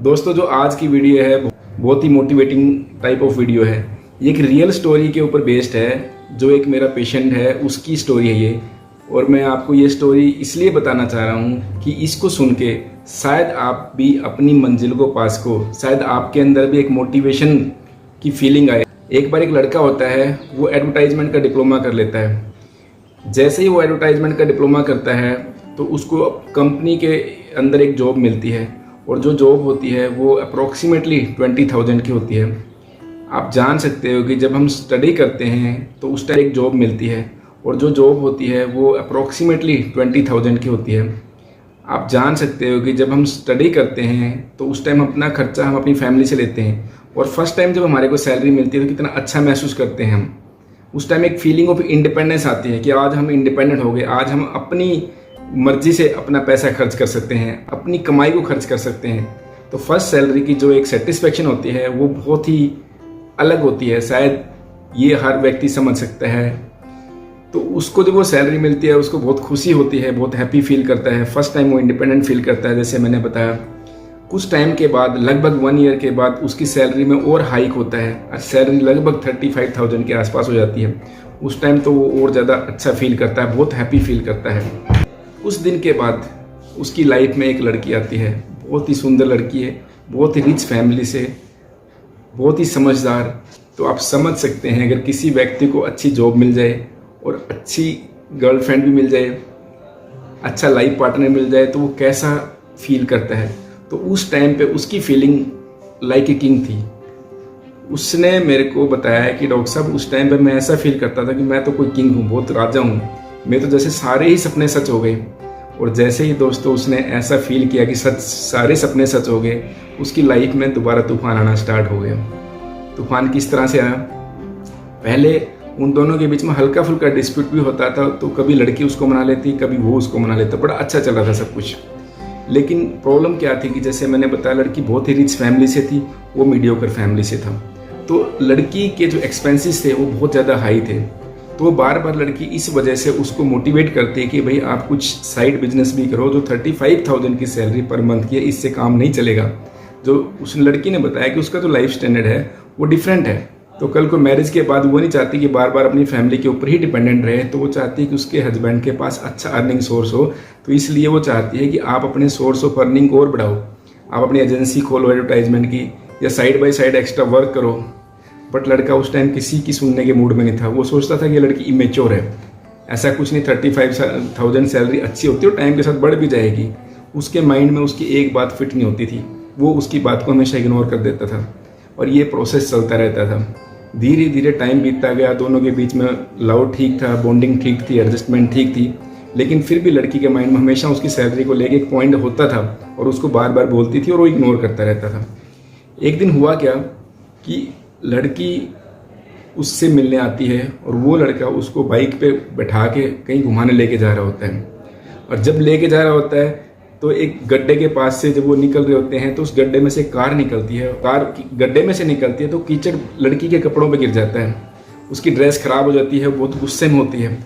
दोस्तों, जो आज की वीडियो है बहुत ही मोटिवेटिंग टाइप ऑफ वीडियो है। ये एक रियल स्टोरी के ऊपर बेस्ड है। जो एक मेरा पेशेंट है उसकी स्टोरी है ये, और मैं आपको ये स्टोरी इसलिए बताना चाह रहा हूँ कि इसको सुन के शायद आप भी अपनी मंजिल को पास को, शायद आपके अंदर भी एक मोटिवेशन की फीलिंग आए। एक बार एक लड़का होता है, वो एडवर्टाइजमेंट का डिप्लोमा कर लेता है। जैसे ही वो एडवर्टाइजमेंट का डिप्लोमा करता है तो उसको कंपनी के अंदर एक जॉब मिलती है, और जो जॉब होती है वो अप्रॉक्सीमेटली 20,000 की होती है। आप जान सकते हो कि जब हम स्टडी करते हैं तो उस टाइम एक जॉब मिलती है, और जो जॉब होती है वो अप्रॉक्सीमेटली 20,000 की होती है। आप जान सकते हो कि जब हम स्टडी करते हैं तो उस टाइम अपना खर्चा हम अपनी फैमिली से लेते हैं, और फर्स्ट टाइम जब हमारे को सैलरी मिलती है तो कितना अच्छा महसूस करते हैं हम। उस टाइम एक फीलिंग ऑफ इंडिपेंडेंस आती है कि आज हम इंडिपेंडेंट हो गए, आज हम अपनी मर्जी से अपना पैसा खर्च कर सकते हैं, अपनी कमाई को खर्च कर सकते हैं। तो फर्स्ट सैलरी की जो एक सेटिस्फेक्शन होती है वो बहुत ही अलग होती है। शायद ये हर व्यक्ति समझ सकता है। तो उसको जब वो सैलरी मिलती है उसको बहुत खुशी होती है, बहुत हैप्पी फील करता है। फर्स्ट टाइम वो इंडिपेंडेंट फील करता है। जैसे मैंने बताया, कुछ टाइम के बाद, लगभग 1 ईयर के बाद उसकी सैलरी में और हाइक होता है। सैलरी लगभग 35,000 के आसपास हो जाती है। उस टाइम तो वो और ज़्यादा अच्छा फील करता है, बहुत हैप्पी फील करता है। कुछ दिन के बाद उसकी लाइफ में एक लड़की आती है, बहुत ही सुंदर लड़की है, बहुत ही रिच फैमिली से, बहुत ही समझदार। तो आप समझ सकते हैं अगर किसी व्यक्ति को अच्छी जॉब मिल जाए और अच्छी गर्लफ्रेंड भी मिल जाए, अच्छा लाइफ पार्टनर मिल जाए तो वो कैसा फील करता है। तो उस टाइम पे उसकी फीलिंग लाइक ए किंग थी। उसने मेरे को बताया कि डॉक्टर साहब, उस टाइम पे मैं ऐसा फील करता था कि मैं तो कोई किंग हूँ, बहुत राजा हूँ, मैं तो जैसे सारे ही सपने सच हो गए। और जैसे ही दोस्तों उसने ऐसा फील किया कि सच सारे सपने सच हो गए, उसकी लाइफ में दोबारा तूफान आना स्टार्ट हो गया। तूफान किस तरह से आया? पहले उन दोनों के बीच में हल्का फुल्का डिस्प्यूट भी होता था, तो कभी लड़की उसको मना लेती, कभी वो उसको मना लेता, बड़ा अच्छा चल रहा था सब कुछ। लेकिन प्रॉब्लम क्या थी कि जैसे मैंने बताया, लड़की बहुत ही रिच फैमिली से थी, वो मीडियोकर फैमिली से था। तो लड़की के जो एक्सपेंसेस थे वो बहुत ज़्यादा हाई थे। तो बार बार लड़की इस वजह से उसको मोटिवेट करती है कि भाई आप कुछ साइड बिजनेस भी करो। जो 35,000 की सैलरी पर मंथ की है, इससे काम नहीं चलेगा। जो उस लड़की ने बताया कि उसका जो लाइफ स्टैंडर्ड है वो डिफरेंट है। तो कल को मैरिज के बाद वो नहीं चाहती कि बार बार अपनी फैमिली के ऊपर ही डिपेंडेंट रहे, तो वो चाहती है कि उसके हस्बैंड के पास अच्छा अर्निंग सोर्स हो। तो इसलिए वो चाहती है कि आप अपने सोर्स ऑफ अर्निंग और बढ़ाओ, आप अपनी एजेंसी खोलो एडवर्टाइजमेंट की, या side by side extra work करो। बट लड़का उस टाइम किसी की सुनने के मूड में नहीं था। वो सोचता था कि ये लड़की इमेच्योर है। ऐसा कुछ नहीं, 35,000 सैलरी अच्छी होती है और टाइम के साथ बढ़ भी जाएगी। उसके माइंड में उसकी एक बात फिट नहीं होती थी, वो उसकी बात को हमेशा इग्नोर कर देता था, और ये प्रोसेस चलता रहता था। धीरे धीरे टाइम बीतता गया, दोनों के बीच में लव ठीक था, बॉन्डिंग ठीक थी, एडजस्टमेंट ठीक थी। लेकिन फिर भी लड़की के माइंड में हमेशा उसकी सैलरी को लेके एक पॉइंट होता था, और उसको बार बार बोलती थी और वो इग्नोर करता रहता था। एक दिन हुआ क्या कि लड़की उससे मिलने आती है, और वो लड़का उसको बाइक पे बैठा के कहीं घुमाने लेके जा रहा होता है। और जब लेके जा रहा होता है तो एक गड्ढे के पास से जब वो निकल रहे होते हैं तो उस गड्ढे में से कार निकलती है। कार गड्ढे में से निकलती है तो कीचड़ लड़की के कपड़ों पे गिर जाता है, उसकी ड्रेस खराब हो जाती है, बहुत गुस्से में होती है।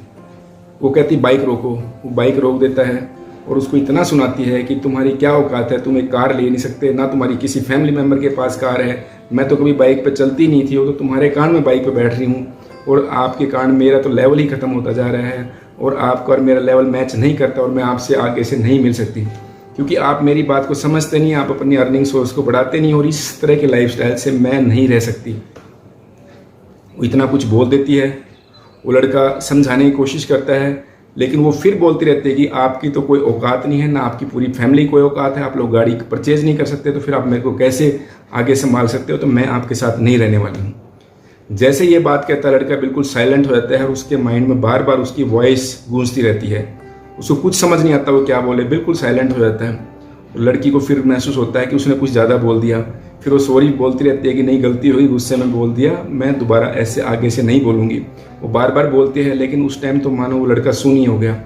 वो कहती बाइक रोको, वो बाइक रोक देता है और उसको इतना सुनाती है कि तुम्हारी क्या औकात है, तुम एक कार ले नहीं सकते, ना तुम्हारी किसी फैमिली मेम्बर के पास कार है, मैं तो कभी बाइक पे चलती नहीं थी, वो तो तुम्हारे कारण मैं बाइक पे बैठ रही हूँ, और आपके कारण मेरा तो लेवल ही खत्म होता जा रहा है, और आपका और मेरा लेवल मैच नहीं करता, और मैं आपसे आगे से नहीं मिल सकती, क्योंकि आप मेरी बात को समझते नहीं, आप अपनी अर्निंग सोर्स को बढ़ाते नहीं, और इस तरह के लाइफस्टाइल से मैं नहीं रह सकती। वो इतना कुछ बोल देती है। वो लड़का समझाने की कोशिश करता है, लेकिन वो फिर बोलती रहती है कि आपकी तो कोई औकात नहीं है, ना आपकी पूरी फैमिली कोई औकात है, आप लोग गाड़ी परचेज नहीं कर सकते, तो फिर आप मेरे को कैसे आगे संभाल सकते हो, तो मैं आपके साथ नहीं रहने वाली हूँ। जैसे ये बात कहता है, लड़का बिल्कुल साइलेंट हो जाता है, और उसके माइंड में बार बार उसकी वॉइस गूंजती रहती है। उसको कुछ समझ नहीं आता वो क्या बोले, बिल्कुल साइलेंट हो जाता है। लड़की को फिर महसूस होता है कि उसने कुछ ज़्यादा बोल दिया। फिर वो सॉरी बोलती रहती है कि नहीं, गलती हुई, गुस्से में बोल दिया, मैं दोबारा ऐसे आगे से नहीं बोलूँगी। वो बार बार बोलते हैं, लेकिन उस टाइम तो मानो वो लड़का सुन ही हो गया।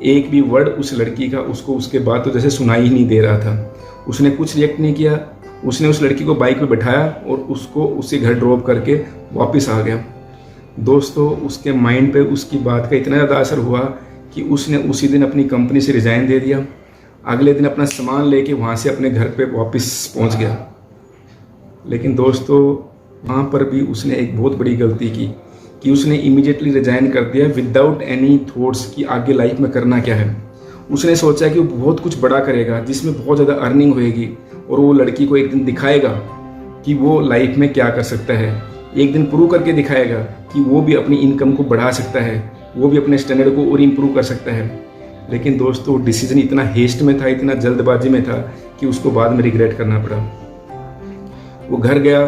एक भी वर्ड उस लड़की का उसको उसके बाद तो जैसे सुनाई ही नहीं दे रहा था। उसने कुछ रिएक्ट नहीं किया। उसने उस लड़की को बाइक पे बैठाया और उसको उसके घर ड्रॉप करके वापस आ गया। दोस्तों, उसके माइंड पे उसकी बात का इतना ज़्यादा असर हुआ कि कि उसने उसी दिन अपनी कंपनी से रिज़ाइन दे दिया, अगले दिन अपना सामान लेके वहाँ से अपने घर पे वापस पहुँच गया। लेकिन दोस्तों वहाँ पर भी उसने एक बहुत बड़ी गलती की कि उसने इमीडिएटली रिज़ाइन कर दिया विदाउट एनी थॉट्स कि आगे लाइफ में करना क्या है। उसने सोचा कि वो बहुत कुछ बड़ा करेगा जिसमें बहुत ज़्यादा अर्निंग होएगी और वो लड़की को एक दिन दिखाएगा कि वो लाइफ में क्या कर सकता है, एक दिन प्रूव करके दिखाएगा कि वो भी अपनी इनकम को बढ़ा सकता है, वो भी अपने स्टैंडर्ड को और इम्प्रूव कर सकता है। लेकिन दोस्तों डिसीजन इतना हेस्ट में था, इतना जल्दबाजी में था कि उसको बाद में रिग्रेट करना पड़ा। वो घर गया,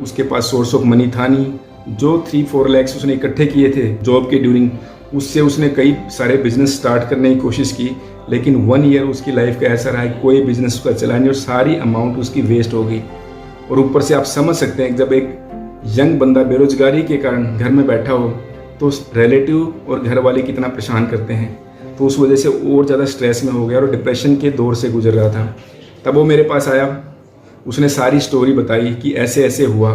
उसके पास सोर्स ऑफ मनी था नहीं। जो 3-4 लैक्स उसने इकट्ठे किए थे जॉब के ड्यूरिंग, उससे उसने कई सारे बिजनेस स्टार्ट करने की कोशिश की, लेकिन 1 ईयर उसकी लाइफ का ऐसा रहा कि कोई बिजनेस उसका चला नहीं और सारी अमाउंट उसकी वेस्ट हो गई। और ऊपर से आप समझ सकते हैं जब एक यंग बंदा बेरोजगारी के कारण घर में बैठा हो तो रिलेटिव और घर वाले कितना परेशान करते हैं, तो उस वजह से और ज़्यादा स्ट्रेस में हो गया और डिप्रेशन के दौर से गुजर रहा था। तब वो मेरे पास आया, उसने सारी स्टोरी बताई कि ऐसे ऐसे हुआ।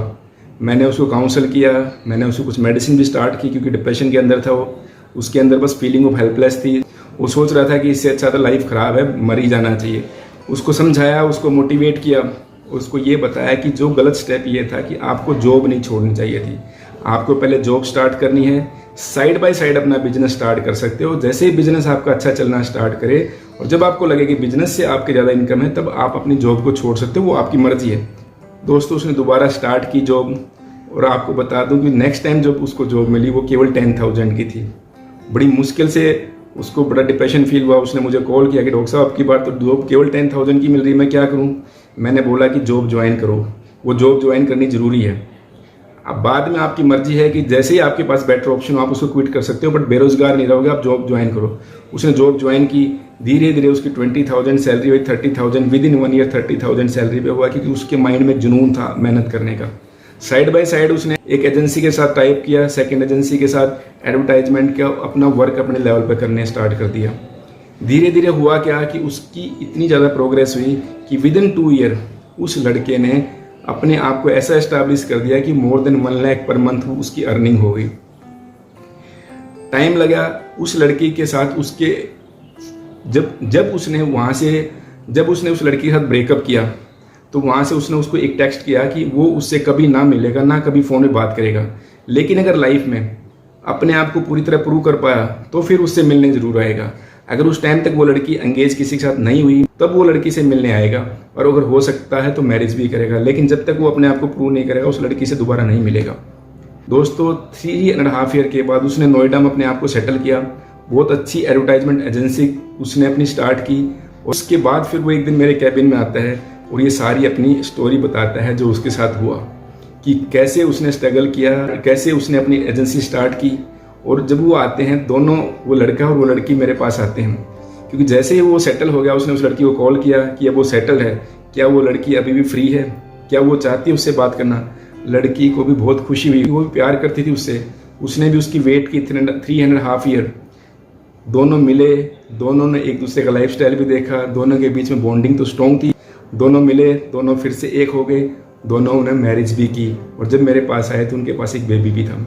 मैंने उसको काउंसल किया, मैंने उसको कुछ मेडिसिन भी स्टार्ट की क्योंकि डिप्रेशन के अंदर था वो, उसके अंदर बस फीलिंग ऑफ हेल्पलेस थी। वो सोच रहा था कि इससे अच्छा तो लाइफ ख़राब है, मर ही जाना चाहिए। उसको समझाया, उसको मोटिवेट किया, उसको ये बताया कि जो गलत स्टेप ये था कि आपको जॉब नहीं छोड़नी चाहिए थी, आपको पहले जॉब स्टार्ट करनी है, साइड बाय साइड अपना बिजनेस स्टार्ट कर सकते हो। जैसे ही बिजनेस आपका अच्छा चलना स्टार्ट करे और जब आपको लगे कि बिजनेस से आपके ज़्यादा इनकम है, तब आप अपनी जॉब को छोड़ सकते हो, वो आपकी मर्जी है। दोस्तों उसने दोबारा स्टार्ट की जॉब, और आपको बता दूं कि नेक्स्ट टाइम जब उसको जॉब मिली वो केवल 10,000 की थी। बड़ी मुश्किल से उसको बड़ा डिप्रेशन फील हुआ। उसने मुझे कॉल किया कि डॉक्टर साहब आपकी बार तो जॉब केवल 10,000 की मिल रही है, मैं क्या करूं? मैंने बोला कि जॉब ज्वाइन करो, वो जॉब ज्वाइन करनी ज़रूरी है। अब बाद में आपकी मर्जी है कि जैसे ही आपके पास बेटर ऑप्शन हो आप उसको क्विट कर सकते हो, बट बेरोजगार नहीं रहोगे, आप जॉब ज्वाइन करो। उसने जॉब ज्वाइन की, धीरे धीरे उसकी 20,000 सैलरी हुई, 30,000 विद इन 1 ईयर 30,000 सैलरी पे हुआ, क्योंकि उसके माइंड में जुनून था मेहनत करने का। साइड बाय साइड उसने एक एजेंसी के साथ टाइप किया, सेकंड एजेंसी के साथ एडवर्टाइजमेंट का अपना वर्क अपने लेवल पर करने स्टार्ट कर दिया। धीरे धीरे हुआ क्या कि उसकी इतनी ज़्यादा प्रोग्रेस हुई कि विद इन 2 ईयर उस लड़के ने अपने आप को ऐसा एस्टैब्लिश कर दिया कि more than 1 lakh per month उसकी अर्निंग हो गई। टाइम लगा उस लड़की के साथ, उसके जब उसने उस लड़की के साथ ब्रेकअप किया तो वहाँ से उसने उसको एक टेक्स्ट किया कि वो उससे कभी ना मिलेगा, ना कभी फ़ोन में बात करेगा, लेकिन अगर लाइफ में अपने आप को पूरी तरह प्रूव कर पाया तो फिर उससे मिलने ज़रूर आएगा। अगर उस टाइम तक वो लड़की एंगेज किसी के साथ नहीं हुई तब वो लड़की से मिलने आएगा, और अगर हो सकता है तो मैरिज भी करेगा, लेकिन जब तक वो अपने आप को प्रूव नहीं करेगा उस लड़की से दोबारा नहीं मिलेगा। दोस्तों 3.5 ईयर के बाद उसने नोएडा में अपने आप को सेटल किया। बहुत अच्छी एडवर्टाइजमेंट एजेंसी उसने अपनी स्टार्ट की। उसके बाद फिर वो एक दिन मेरे कैबिन में आता है और ये सारी अपनी स्टोरी बताता है जो उसके साथ हुआ, कि कैसे उसने स्ट्रगल किया, कैसे उसने अपनी एजेंसी स्टार्ट की। और जब वो आते हैं दोनों, वो लड़का और वो लड़की मेरे पास आते हैं, क्योंकि जैसे ही वो सेटल हो गया उसने उस लड़की को कॉल किया कि अब वो सेटल है, क्या वो लड़की अभी भी फ्री है, क्या वो चाहती है उससे बात करना। लड़की को भी बहुत खुशी हुई, वो भी प्यार करती थी उससे, उसने भी उसकी वेट की 3.5 ईयर। दोनों मिले, दोनों ने एक दूसरे का लाइफस्टाइल भी देखा, दोनों के बीच में बॉन्डिंग तो स्ट्रॉन्ग थी। दोनों मिले, दोनों फिर से एक हो गए, दोनों ने मैरिज भी की, और जब मेरे पास आए तो उनके पास एक बेबी भी था।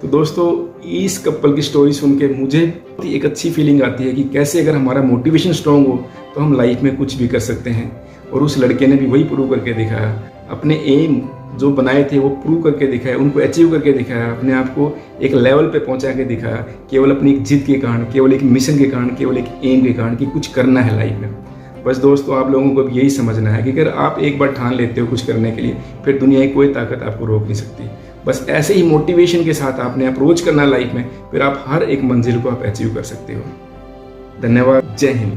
तो दोस्तों इस कपल की स्टोरी सुन के मुझे एक अच्छी फीलिंग आती है कि कैसे अगर हमारा मोटिवेशन स्ट्रॉन्ग हो तो हम लाइफ में कुछ भी कर सकते हैं। और उस लड़के ने भी वही प्रूव करके दिखाया, अपने एम जो बनाए थे वो प्रूव करके दिखाया, उनको अचीव करके दिखाया, अपने आप को एक लेवल पे पहुंचा के दिखाया, केवल अपनी एक जिद के कारण, केवल एक मिशन के कारण, केवल एक एम के कारण कि कुछ करना है लाइफ में। बस दोस्तों आप लोगों को यही समझना है कि अगर आप एक बार ठान लेते हो कुछ करने के लिए, फिर दुनिया की कोई ताकत आपको रोक नहीं सकती। बस ऐसे ही मोटिवेशन के साथ आपने अप्रोच करना लाइफ में, फिर आप हर एक मंजिल को आप अचीव कर सकते हो। धन्यवाद, जय हिंद।